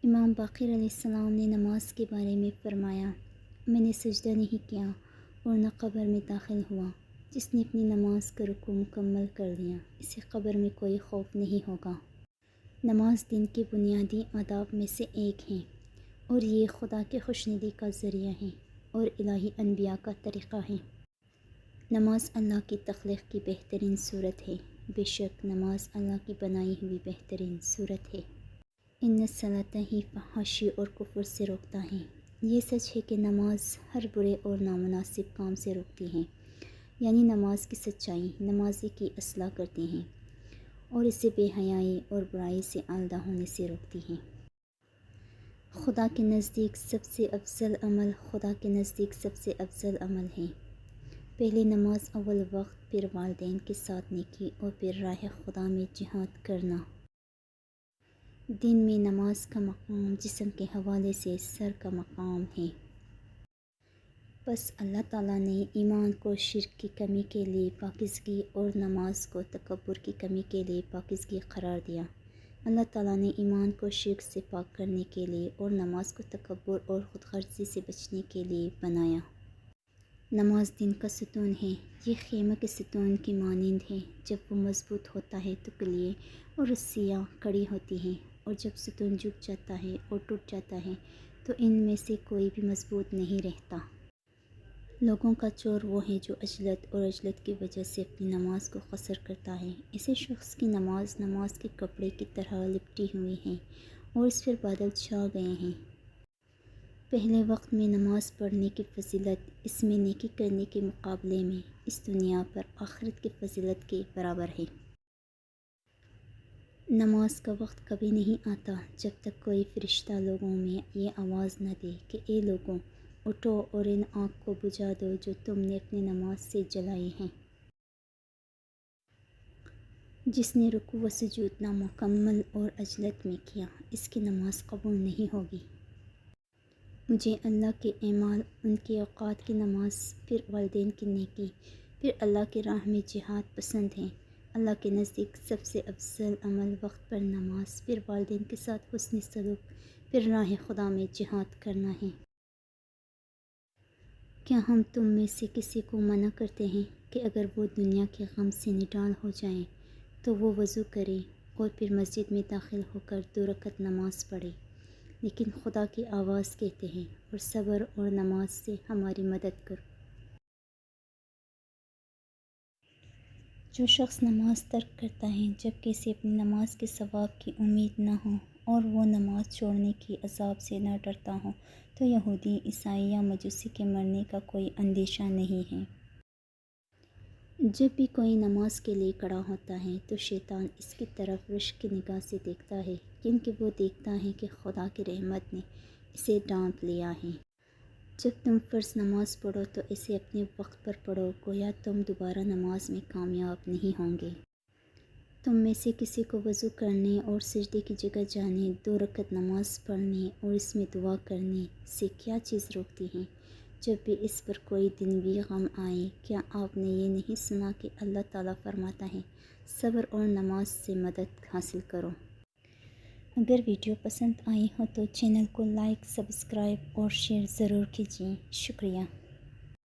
امام باقر علیہ السلام نے نماز کے بارے میں فرمایا، میں نے سجدہ نہیں کیا اور نہ قبر میں داخل ہوا۔ جس نے اپنی نماز کا رکوع مکمل کر لیا اسے قبر میں کوئی خوف نہیں ہوگا۔ نماز دین کے بنیادی آداب میں سے ایک ہے اور یہ خدا کے خوشنودی کا ذریعہ ہے اور الہی انبیاء کا طریقہ ہے۔ نماز اللہ کی تخلیق کی بہترین صورت ہے۔ بے شک نماز اللہ کی بنائی ہوئی بہترین صورت ہے۔ ان الصلاۃ ہی فحاشی اور کفر سے روکتا ہے۔ یہ سچ ہے کہ نماز ہر برے اور نامناسب کام سے روکتی ہے، یعنی نماز کی سچائی نمازی کی اصلاح کرتی ہیں اور اسے بے حیائی اور برائی سے آلودہ ہونے سے روکتی ہیں۔ خدا کے نزدیک سب سے افضل عمل ہے۔ پہلے نماز، اول وقت، پھر والدین کے ساتھ نیکی اور پھر راہ خدا میں جہاد کرنا۔ دین میں نماز کا مقام جسم کے حوالے سے سر کا مقام ہے۔ بس اللہ تعالیٰ نے ایمان کو شرک کی کمی کے لیے پاکیزگی اور نماز کو تکبر کی کمی کے لیے پاکیزگی قرار دیا۔ اللہ تعالیٰ نے ایمان کو شرک سے پاک کرنے کے لیے اور نماز کو تکبر اور خود غرضی سے بچنے کے لیے بنایا۔ نماز دین کا ستون ہے۔ یہ خیمہ کے ستون کی مانند ہے۔ جب وہ مضبوط ہوتا ہے تو کلیے اور رسیاں کڑی ہوتی ہیں، اور جب ستون جھک جاتا ہے اور ٹوٹ جاتا ہے تو ان میں سے کوئی بھی مضبوط نہیں رہتا۔ لوگوں کا چور وہ ہے جو عجلت اور عجلت کی وجہ سے اپنی نماز کو قصر کرتا ہے۔ ایسے شخص کی نماز کے کپڑے کی طرح لپٹی ہوئی ہے اور اس پر بادل چھا گئے ہیں۔ پہلے وقت میں نماز پڑھنے کی فضیلت اس میں نیکی کرنے کے مقابلے میں اس دنیا پر آخرت کی فضیلت کے برابر ہے۔ نماز کا وقت کبھی نہیں آتا جب تک کوئی فرشتہ لوگوں میں یہ آواز نہ دے کہ اے لوگوں، اٹھو اور ان آگ کو بجھا دو جو تم نے اپنی نماز سے جلائی ہیں۔ جس نے رکوع و سجود نامکمل اور عجلت میں کیا اس کی نماز قبول نہیں ہوگی۔ مجھے اللہ کے اعمال، ان کے اوقات کی نماز، پھر والدین کی نیکی، پھر اللہ کی راہ میں جہاد پسند ہیں۔ اللہ کے نزدیک سب سے افضل عمل وقت پر نماز، پھر والدین کے ساتھ حسن سلوک، پھر راہ خدا میں جہاد کرنا ہے۔ کیا ہم تم میں سے کسی کو منع کرتے ہیں کہ اگر وہ دنیا کے غم سے نڈال ہو جائے تو وہ وضو کرے اور پھر مسجد میں داخل ہو کر 2 رکعت نماز پڑھے؟ لیکن خدا کی آواز کہتے ہیں، اور صبر اور نماز سے ہماری مدد کرو۔ جو شخص نماز ترک کرتا ہے جبکہ اسے اپنی نماز کے ثواب کی امید نہ ہو اور وہ نماز چھوڑنے کی عذاب سے نہ ڈرتا ہو تو یہودی، عیسائی یا مجوسی کے مرنے کا کوئی اندیشہ نہیں ہے۔ جب بھی کوئی نماز کے لیے کھڑا ہوتا ہے تو شیطان اس کی طرف رشک کی نگاہ سے دیکھتا ہے، کیونکہ وہ دیکھتا ہے کہ خدا کی رحمت نے اسے ڈانٹ لیا ہے۔ جب تم فرض نماز پڑھو تو اسے اپنے وقت پر پڑھو، گویا تم دوبارہ نماز میں کامیاب نہیں ہوں گے۔ تم میں سے کسی کو وضو کرنے اور سجدے کی جگہ جانے، 2 رکعت نماز پڑھنے اور اس میں دعا کرنے سے کیا چیز روکتی ہے؟ جب بھی اس پر کوئی دنوی غم آئے، کیا آپ نے یہ نہیں سنا کہ اللہ تعالیٰ فرماتا ہے، صبر اور نماز سے مدد حاصل کرو۔ اگر ویڈیو پسند آئی ہو تو چینل کو لائک، سبسکرائب اور شیئر ضرور کیجیے۔ شکریہ۔